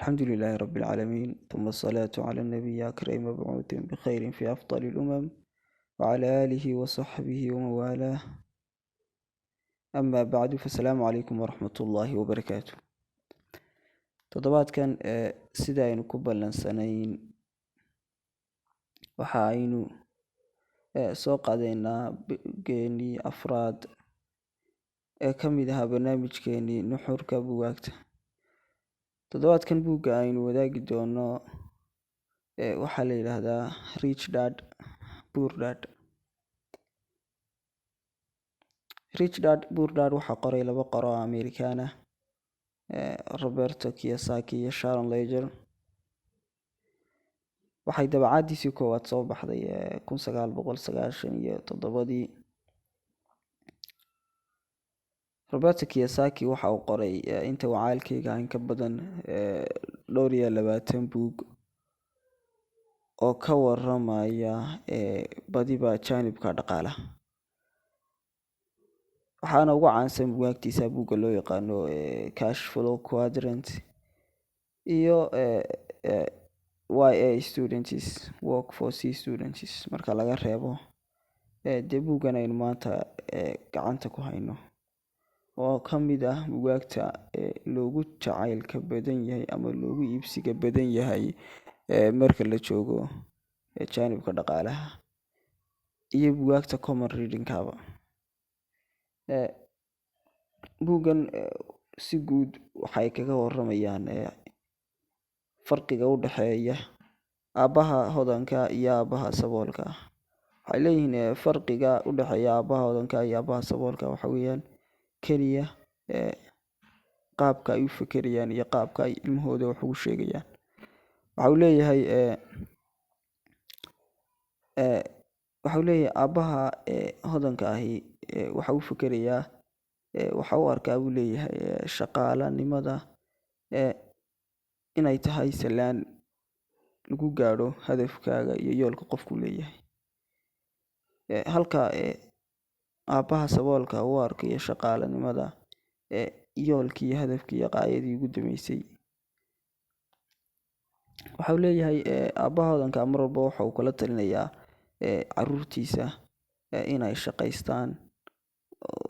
الحمد لله رب العالمين، ثم الصلاة على النبي أكرم مبعوث بخير في أفضل الأمم وعلى آله وصحبه وموالاه. أما بعد، فالسلام عليكم ورحمة الله وبركاته. toddobaadkan sida aynu ku ballansanayn waxa aynu soo qaadaynaa geenii afraad ee ka mid ahaa barnaamijkeenii nuxurka buugaagta. toddobaadkan buugga aynu wadaagi doono waxaa la yidhaahdaa Rich Dad Poor Dad. Rich Dad Poor Dad waxaa qoray laba qoro oo Amerikaan ah, Roberto Kiyosaki iyo Sharon Leger. waxay dabacaadiisii koowaad soo baxday 1997. Roberto Kiyosaki waxa uu qoray inta wacaalkayga in ka badan 22 buug oo ka waramaya badiba jaanibka dhaqaalaha. waxaana ugu caansan buugaagtiisa buugga loo yaqaano Cash Flow Quadrant iyo YA Students Work for C Students. marka laga reebo dee buuggan aynu maanta gacanta ku hayno oo ka mid ah buugaagta loogu jacaylka badan yahay ama loogu iibsiga badan yahay marka la joogo jaanibka dhaqaalaha iyo buugaagta common reading-kaba. buuggan si guud waxay kaga waramayaan farqiga u dhexeeya aabbaha hodanka iyo aabbaha saboolka. waxay leeyihiin farqiga u dhexeeya aabbaha hodanka iyo aabbaha saboolka waxa weeyaan keliya qaabka ay u fekerayaan iyo qaabka ay ilmahooda wax ugu sheegayaan. waxa uu leeyahay aabbaha hodanka ahi waxa uu fekerayaa waxa uu arkaa buu leeyahay shaqaalanimada inay tahay salaan lagu gaadho hadafkaaga iyo yoolka qofku leeyahay, halka aabbaha saboolka uu arkayo shaqaalanimada yoolkii iyo hadafkii iyo qaayadii ugu dambeysay. waxa uu leeyahay aabbaha hodanka mar walba waxa uu kula talinayaa caruurtiisa inay shaqaystaan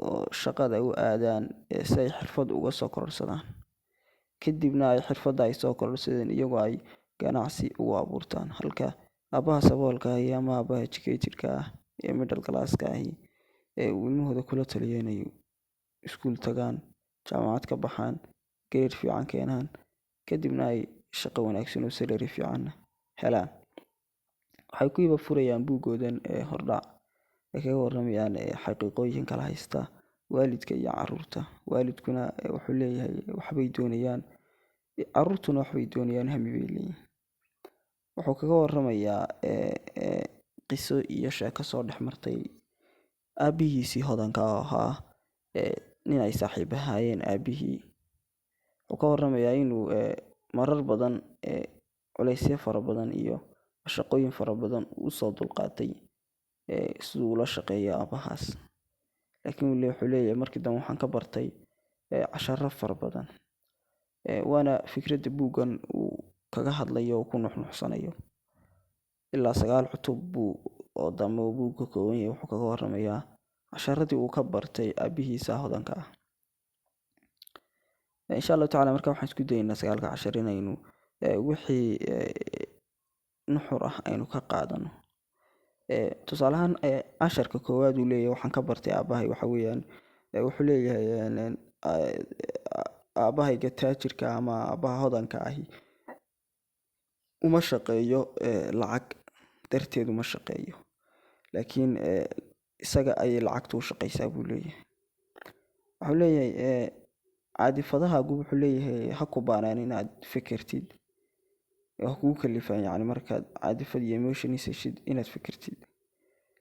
oo shaqada u aadaan si ay xirfad uga soo kororsadaan, kadibna ay xirfadda ay soo kororsadeen iyagoo ay ganacsi ugu abuurtaan. halka aabbaha saboolka ahi ama aabbaha educated-ka ah ee middle class-ka ahi uu ilmahooda kula taliyo inay iskuul tagaan, jaamacad ka baxaan, grade fiican keenaan, kadibna ay shaqo wanaagsan oo salary fiican helaan. waxay ku iba furayaan buuggoodan hordhac ay kaga waramayaan xaqiiqooyin kala haysta waalidka iyo caruurta. waalidkuna wuxuu leeyahay waxbay doonayaan, caruurtuna waxbay doonayaan, hami bay leeyihiin. wuxuu kaga waramayaa qiso iyo sheeko soo dhex martay aabbihiisii hodanka oo ahaa nin ay saaxiib ahaayeen aabihii. wuxuu ka waramayaa inuu marar badan culaysyo fara badan iyo shaqooyin fara badan usoo dulqaatay siduu ula shaqeeyo aabbahaas, laakiin wuxuu leeyahay markii dambe waxaan ka bartay casharo fara badan. waana fikradda buuggan uu kaga hadlayo oo ku nuxnuxsanayo. ilaa 9 cutub buu oo dambe uu buugga ka kooban yahay. wuxuu kaga waramayaa casharadii uu ka bartay aabbihiisa hodanka ah. insha allahu tacaala marka waxaan isku dayaynaa 9 cashar inaynu wixii nuxur ah aynu ka qaadano. tusaale ahaan casharka koowaad uu leeyahay waxaan ka bartay aabbahay waxa weeyaan wuxuu leeyahay aabbahayga taajirka ama aabbaha hodanka ahi uma shaqeeyo lacag darteed uma shaqeeyo, laakiin isaga ayay lacagtu u shaqaysaa buu leeyahay. wuxuu leeyahay caadifadahaagu wuxuu leeyahay ha ku baanaan inaad fekertid, ha kugu kalifaan yacni markaad caadifad iyo emotions heshid inaad fekertid,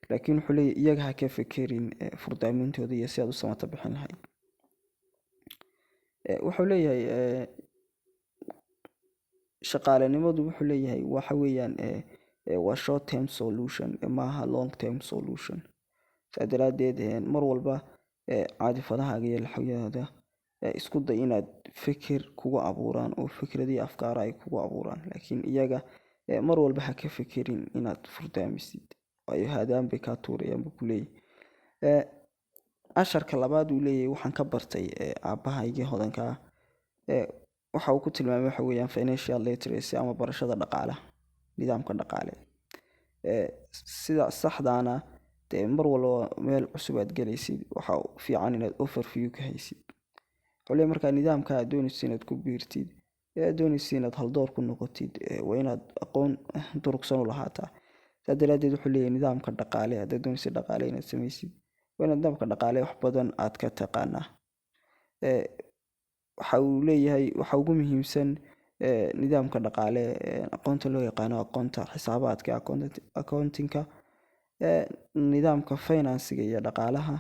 laakiin wuxuu leeyahay iyaga ha ka fekerin furdaamintooda iyo si aad u samata bixin lahayd. wuxuu leeyahay shaqaalanimadu wuxuu leeyahay waxa weeyaan waa short term solution maaha long term solution. saa daraaddeed mar walba caadifadahaaga iyo laxawiyada isku day inaad fikir kugu abuuraan oo fikradii afkaara ay kugu abuuraan, laakiin iyaga mar walba ha ka fikirin inaad furdaamisid, waayo haadaan bay kaa tuurayaan buu ku leeyahay. casharka labaad uu leeyahay waxaan ka bartay aabbahaygii hodanka ah. waxa uu ku tilmaamay waxa weeyaan financial literacy ama barashada dhaqaalaha, nidaamka dhaqaale. sida saxdaana dee mar walba meel cusub aad gelaysid waxa fiican inaad overview ka haysid. xulay markaa nidaamka aad doonaysid inaad ku biirtid, aad doonaysid inaad haldoor ku noqotid, waa inaad aqoon durugsan u lahaataa. saa daraadeed wuxuu leeyahay nidaamka dhaqaale, haddaad doonaysid dhaqaale inaad samaysid, waa inaad nidaamka dhaqaale wax badan aad ka taqaanaa. waxa uu leeyahay waxa ugu muhiimsan nidaamka dhaqaale aqoonta loo yaqaano aqoonta xisaabaadka, accountingka, nidaamka financiga iyo dhaqaalaha,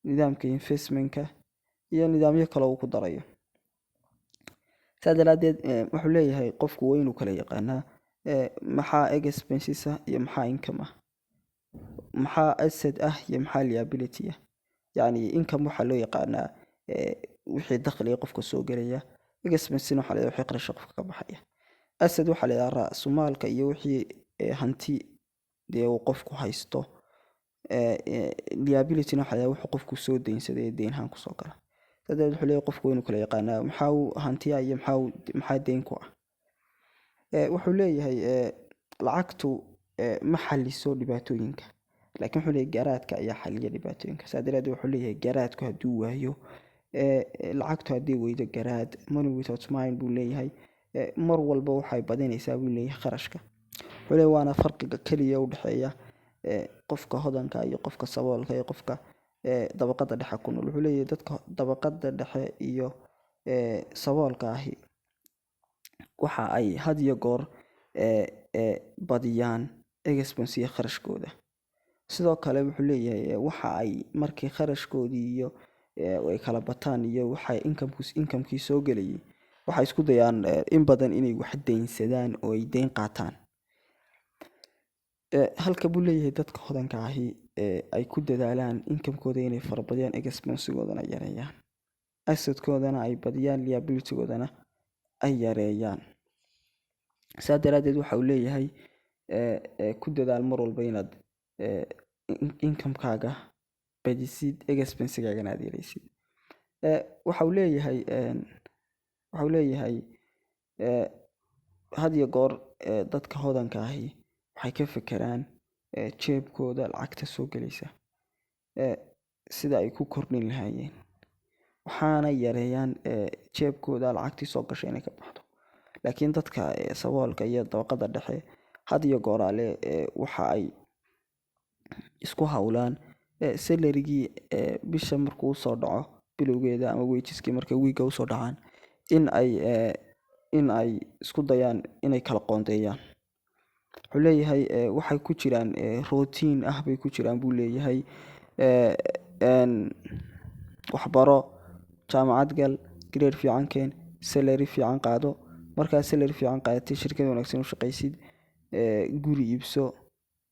nidaamka investmentka iyo nidaamyo kale uu ku darayo. saa daraadeed wuxuu leeyahay qofku waa inuu kala yaqaanaa maxaa expenses ah iyo maxaa income ah, maxaa asset ah iyo maxaa liability ah. yacni income waxaa loo yaqaanaa wixii dakhliga qofka soo gelaya, expenses waxaa leedahay wixii qarasha qofka ka baxaya, asset waxaa leedahay ra'sumaalka iyo wixii hanti dee uu qofku haysto, liability waxaa leedahay wuxuu qofku soo deynsaday ee deyn ahaan kusoo gala. sadeed wuxuu leeyahay qofku waa inuu kala yaqaanaa maxaa uu hantiya iyo maxaa deyn ku ah. wuxuu leeyahay lacagtu ma xaliso dhibaatooyinka, laakiin wuxuu leeyahay garaadka ayaa xaliya dhibaatooyinka. saa daraadeed wuxuu leeyahay garaadku hadduu waayo, lacagtu haddii weydo garaad, money without mind buu leeyahay, mar walba waxay badinaysaa buu leeyahay kharashka. wuxuu leeyahay waana farqiga keliya u dhexeeya qofka hodanka iyo qofka saboolka iyo qofka dabaqada dhexe ku nool. wuxuu leeyahay dadka dabaqada dhexe iyo saboolka ahi waxa ay had iyo goor badiyaan expense iyo kharashkooda. sidoo kale wuxuu leeyahay waxa ay markii kharashkoodii iyo ay kala bataan iyo waxay incomekii soo gelayay, waxay isku dayaan in badan inay wax deynsadaan oo ay deyn qaataan. halka buu leeyahay dadka hodanka ahi ay ku dadaalaan incomekooda inay farabadiyaan, expensegoodana yareeyaan, assetkoodana ay badiyaan, liabilitygoodana ay yareeyaan. saa daraadeed waxa uu leeyahay ku dadaal mar walba inaad incomekaaga badisid, expensegaagana aad yareysid. waxa uu leeyahay had iyo goor dadka hodanka ahi waxay ka fekeraan jeebkooda lacagta soo gelaysa, sida ay ku kordhin lahaayeen, waxaana yareeyaan jeebkooda lacagtii soo gashay inay ka baxdo. laakiin dadka saboolka iyo dabaqada dhexe had iyo gooraale waxa ay isku hawlaan salarigii bisha markuu soo dhaco bilowgeeda ama wajiskii markay wiiga usoo dhacaan in ay isku dayaan inay kala qoondeeyaan. wuxuu leeyahay waxay ku jiraan routine ah bay ku jiraan buu leeyahay, waxbaro, jaamacad gal, grade fiican keen, salary fiican qaado, markaa salary fiican qaadatay shirkad wanaagsan u shaqaysid, guri iibso,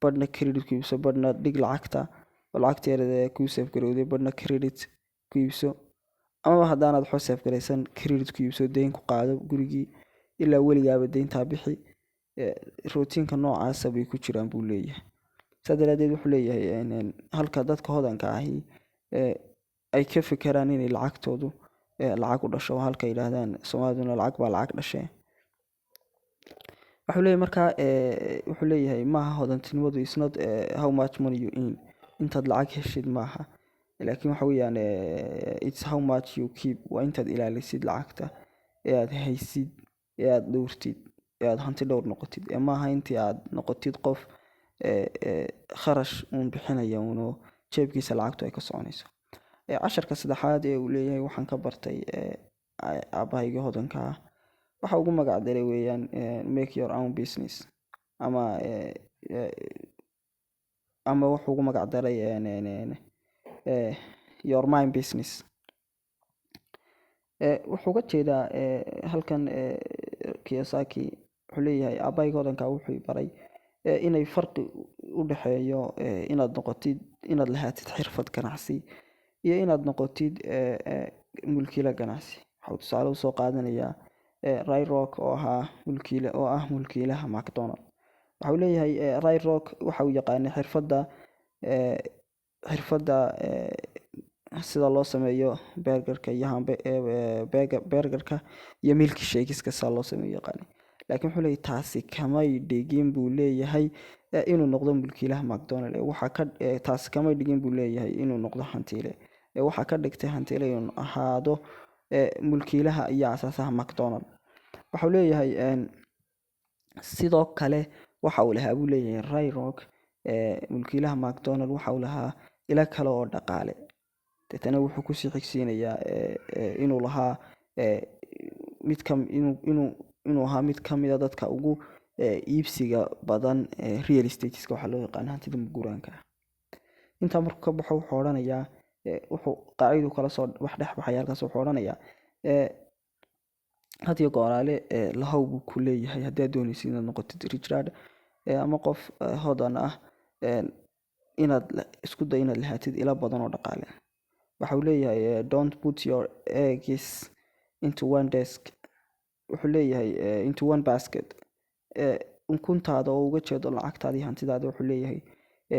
badhna credit ku iibso, badhna dhig lacagta oo lacagta yarada kuu save garowday badhna credit ku iibso, amaba haddaanaad waxba save garaysan credit ku iibso, deyn ku qaado gurigii ilaa weligaaba deyntaa bixi. rootiinka noocaasa bay ku jiraan buu leeyahay. saa daraadeed wuxuu leeyahay halka dadka hodanka ahi ay ka fekeraan inay lacagtoodu lacag u dhasho, halka yidhaahdaan soomaaliduna lacag baa lacag dhashee. wuxuu leeyahay markaa wuxuu leeyahay maaha hodantinimadu is not how much money you earn, intaad lacag heshid maaha, laakiin waxa weeyaan it's how much you keep, waa intaad ilaalisid lacagta ee aad haysid ee aad dhowrtid ee aad hanti dhowr noqotid, maaha intii aad noqotid qof kharash uun bixinaya uunoo jeebkiisa lacagtu ay ka soconayso. casharka saddexaad ee uu leeyahay waxaan ka bartay aabbahaygii hodanka ah, waxa ugu magac daray weeyaan make your own business, ama wuxuu ugu magac daray your mind business. wuxuu ka jeedaa halkan Kiyosaki wuxuu leeyahay aabbahaygii hodanka wuxuu baray inay farqi u dhexeeyo inaad lahaatid xirfad ganacsi iyo inaad noqotid mulkiile ganacsi. Waxuu tusaale usoo qaadanayaa Ray Rock oo ah mulkiilaha McDonald. Waxuu leeyahay Ray Rock waxa uu yaqaanay xirfadda sida loo sameeyo burgerka iyo burgerka iyo milkshakeska sida loo sameeyo yaqaanay. Laakiin wuxuu leeyahay taasi kamay dhigin buu leeyahay inuu noqdo mulkiilaha McDonald. Taasi kamay dhigin buu leeyahay inuu noqdo hantiile. Waxaa ka dhigtay hantiile inuu ahaado mulkiilaha iyo asaasaha McDonald. Waxuu leeyahay sidoo kale waxa uu lahaa buu leeyahay Ray Rock mulkiilaha McDonald waxa uu lahaa ilo kale oo dhaqaale. Deetana wuxuu kusii xigsiinayaa inuu lahaa inuu ahaa mid ka mid a dadka ugu iibsiga badan real estateska waxa loo yaqaan hantida maguuraanka ah. Intaa markuu ka baxo wuxuu odhanayaa wuxuu qaacidu kala soo wax dhex baxaya halkaas. Wuxuu odhanayaa had iyo gooraale lahow buu ku leeyahay haddii aad doonaysid inaad noqotid rich dad ama qof hodan ah, inaad isku day inaad lahaatid ilo badan oo dhaqaale. Waxa uu leeyahay don't put your eggs into one desk. Wuxuu leeyahay into one basket. Ukuntaada oo uga jeedo lacagtaada iyo hantidaada. Wuxuu leeyahay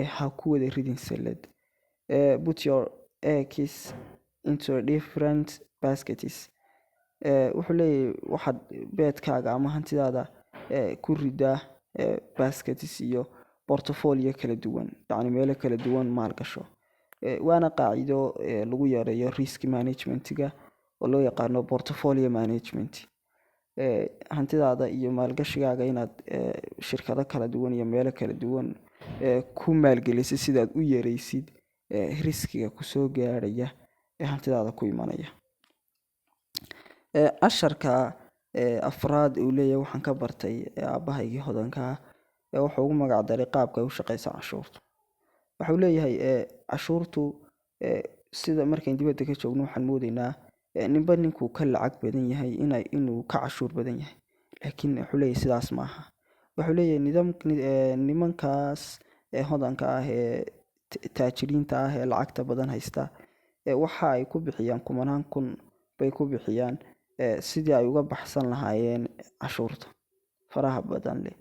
ha ku wada ridin salad. Put your eggs into different baskets. Wuxuu leeyahay waxaad beedkaaga ama hantidaada ku ridaa baskets iyo portfolio kala duwan, yacni meelo kala duwan maal gasho. Waana qaacido lagu yareeyo risk managementiga oo loo yaqaano portfolio management. Hantidaada iyo maalgashigaaga inaad shirkado kala duwan iyo meelo kala duwan ku maalgelisid sidaad u yareysid riskiga kusoo gaaraya hantidaada ku imanaya. Casharka afraad uu leeyahay waxaan ka bartay aabahaygii hodanka wuxuu ugu magac daray qaabka ay u shaqeyso cashuurtu. Waxuu leeyahay cashuurtu sida markaan dibadda ka joogno waxaan moodaynaa ninba ninkuu ka lacag badan yahay inuu ka cashuur badan yahay. Laakiin wuxuu leeyahay sidaas maaha. Wuxuu leeyahay nimankaas hodanka ah ee taajiriinta ah ee lacagta badan haysta waxa ay ku bixiyaan kumanaan kun bay ku bixiyaan sidii ay uga baxsan lahaayeen cashuurta faraha badan leh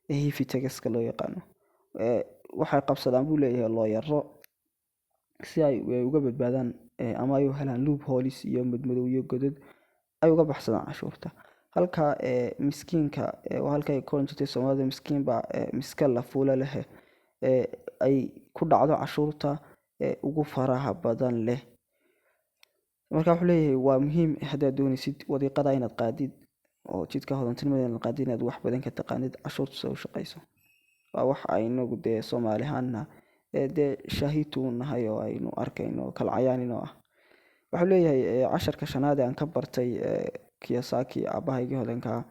ee heavy taxka loo yaqaano. Waxay qabsadaan buu leeyahay looyaro si ay uga badbaadaan ama ay u helaan loopholes iyo madmadowyo godad ay uga baxsadaan cashuurta. Halka miskiinka halka ay koran jirtay Soomaalida miskiin baa miska la fuula leh ay ku dhacdo cashuurta ugu faraha badan leh. Marka wuxuu leeyahay waa muhiim haddaad doonaysid wadiiqada inaad qaadid oo jidka hodantinimada inaad qaadid inaad wax badan ka taqaanid cashuurtu sida u shaqeyso. Waa wax aynagu dee Soomaali ahaana dee shaahidtu nahay oo aynu arkayno kala cayaanin oo ah. Wuxuu leeyahay casharka shanaad aan ka bartay Kiyosaki aabahaygii hodanka.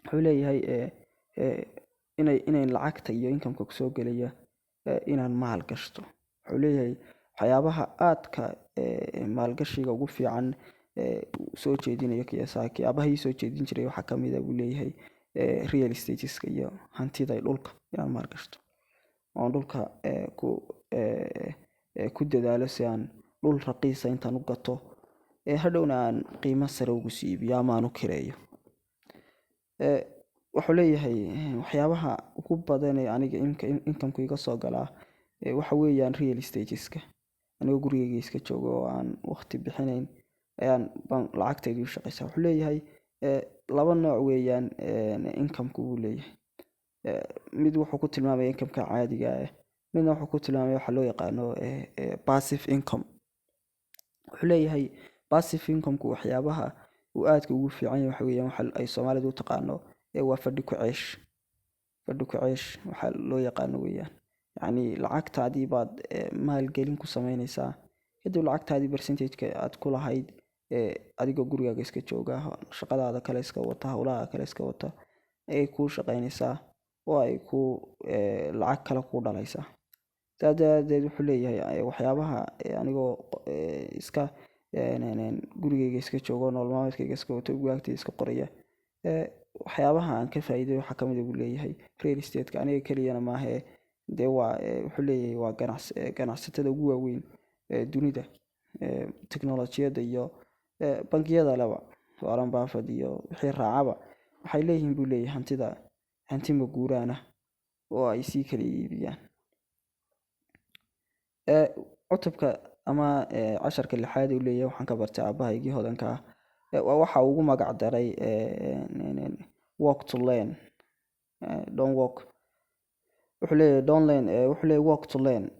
Wuxuu leeyahay inay lacagta iyo income-ka kusoo gelaya inaan maal gashto. Wuxuu leeyahay waxyaabaha aadka maalgashiga ugu fiican soo jeedinayo Kiyosaki aabahay soo jeedin jiray waxaa ka mid ah buu leeyahay real estateska iyo hantida dhulka inaan maal gashto. Oon dhulka ku dadaalo si aan dhul raqiisa intaan u gato hadhowna aan qiimo sare ugu sii iibiyo ama aan u kireeyo. Wuxuu leeyahay waxyaabaha ugu badan ee aniga income-ku iga soo galaa waxa weeyaan real estateska. Anigoo gurigeyga iska joogo oo aan waqti bixinayn ayaan lacagtayda u shaqeysaa. Wuxuu leeyahay laba nooc weeyaan income-ku buu leeyahay. Mid wuxuu ku tilmaamaya income-ka caadiga ah, midna wuxuu ku tilmaamaya waxa loo yaqaano passive income. Wuxuu leeyahay passive income-ku waxyaabaha uu aadka ugu fiican yahay waxa weeyaan waxa ay Soomaalidu u taqaano waa fadhi ku ceesh. Fadhi ku ceesh waxa loo yaqaano weeyaan. Yacni lacagtaadii baad maalgelin ku sameynaysaa kadib lacagtaadii percentage-ka aad ku lahayd adigoo gurigaaga iska jooga shaqadaada kale iska wata hawlaha kale iska wata ay ku shaqeynaysaa oo ay ku lacag kale ku dhalaysaa. Sidaa daraadeed wuxuu leeyahay waxyaabaha anigoo iska gurigeyga iska joogo nolol maalmeedkayga iska wato buugaagtayda iska qoraya waxyaabaha aan ka faa'iiday waxaa ka mid ah buu leeyahay real estate-ka. Aniga keliyana maaha dee wuxuu leeyahay waa ganacsatada ugu waaweyn dunida teknolojiyadda iyo bangiyada leba. Warren Buffett iyo wixii raacaba waxay leeyihiin buu leeyahay hanti maguuraan ah oo ay sii kala iibiyaan. Cutubka ama casharka lixaad uu leeyahay waxaan ka bartay aabahaygii hodanka ah waa waxa ugu magac daray walk to learn. Don't walk wuxuu leeyahay don't learn wuxuu leeyahay walk to learn.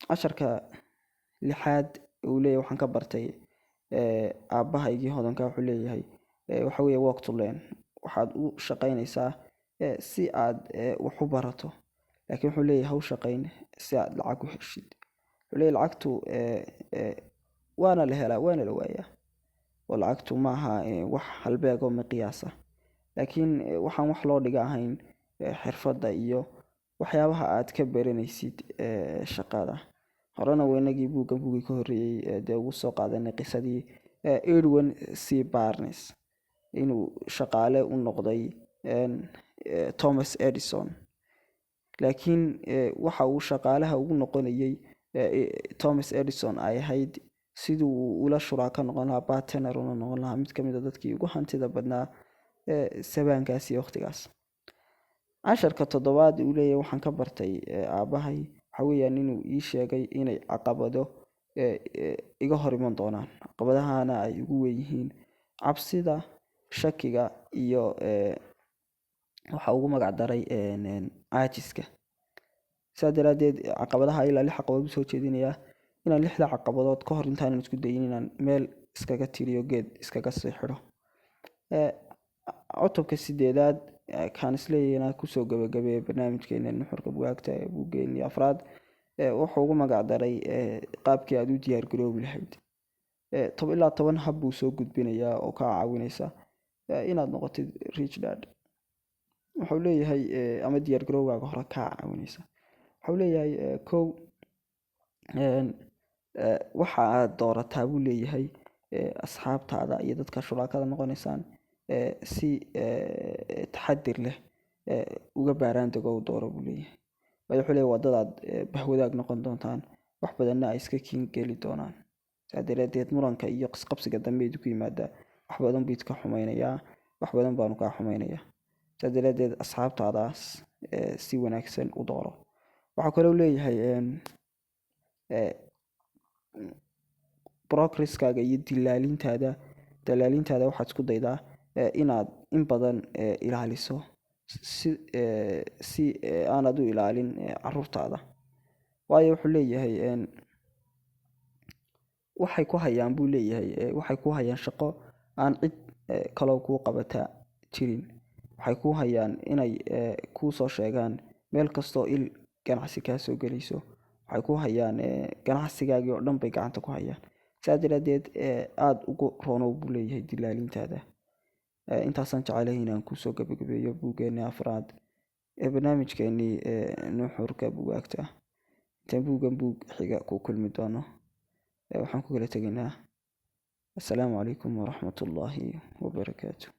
Casharka lixaad uu leeyahay waxaan ka bartay aabahaygii hodanka wuxuu leeyahay waxa weeye walk to learn. Waxaad u shaqaynaysaa si aad wax u barato, laakiin wuxuu leeyahay ha u shaqayn si aad lacag u heshid. Wuxuu leeyahay lacagtu waana la helaa waana la waayaa, oo lacagtu maaha wax halbeeg oo miqyaas ah, laakiin waxaan wax loo dhiga ahayn xirfadda iyo waxyaabaha aad ka baranaysid shaqada. Horena waynagii buugii ka horreeyay dee ugu soo qaadanay qisadii Edwin C. Barnes inuu shaqaale u noqday Thomas Edison, laakiin waxa uu shaqaalaha ugu noqonayay Thomas Edison ay ahayd sidii uu ula shuraaka noqon lahaa, partner una noqon lahaa, mid ka mid a dadkii ugu hantida badnaa sabaankaas iyo waqtigaas. Casharka toddobaad uu leeyahay waxaan ka bartay aabahay waxa weeyaan inuu ii sheegay inay caqabado iga hor iman doonaan. Caqabadahana ay ugu weyn yihiin cabsida, shakiga iyo waxa ugu magac daray caajiska. Sidaa daraaddeed caqabadaha ilaa 6 caqabadood soo jeedinayaa inaan 6da caqabadood ka hor intaanan isku dayin inaan meel iskaga tiriyo geed iskaga sii xidho. Cutubka 8aad kaan isleeyahayna kusoo gabagabeeyay barnaamijkeena nuxurka buugaagta buuggeennii afraad wuxuu ugu magac daray qaabkii aad u diyaar garoobi lahayd. 10 hab buu soo gudbinayaa oo kaa caawinaysa inaad noqotid rich dad. Wuxuu leeyahay ama diyaar garowgaaga hore kaa caawinaysa. Wuxuu leeyahay kow waxa aad doorataa buu leeyahay asxaabtaada iyo dadka shuraakada noqonaysaan si taxadir leh uga baaraan dego dooro buu leeyahay. Wuxuu leeyahay wadadaad bahwadaag noqon doontaan, wax badanna ay iska kiin geli doonaan. Sidaa daraaddeed muranka iyo qasqabsiga dambe ku yimaada wax badan buu ka xumaynayaa, wax badan baanu kaa xumaynayaa. Sidaa daraaddeed asxaabtaadaas si wanaagsan u dooro. Waxaa kaloo leeyahay progresskaaga iyo dalaalintaada waxaad isku daydaa inaad in badan ilaaliso si aanad u ilaalin caruurtaada. Waayo wuxuu leeyahay waxay ku hayaan buu leeyahay waxay ku hayaan shaqo aan cid kaloo kuu qabata jirin. Waxay ku hayaan inay kuu soo sheegaan meel kastoo il ganacsi kaa soo gelayso. Waxay ku hayaan ganacsigaagii oo dhan bay gacanta ku hayaan. Sidaa daraaddeed aad ugu roonow buu leeyahay dilaalintaada. Intaasaan jecelahay inaan kusoo gabagabeeyo buuggeennii afraad barnaamijkeennii nuxurka buugaagta. Intaan buuggan buug xiga ku kulmi doono waxaan ku kala tegaynaa assalaamu calaykum waraxmatullaahi wabarakaatuh.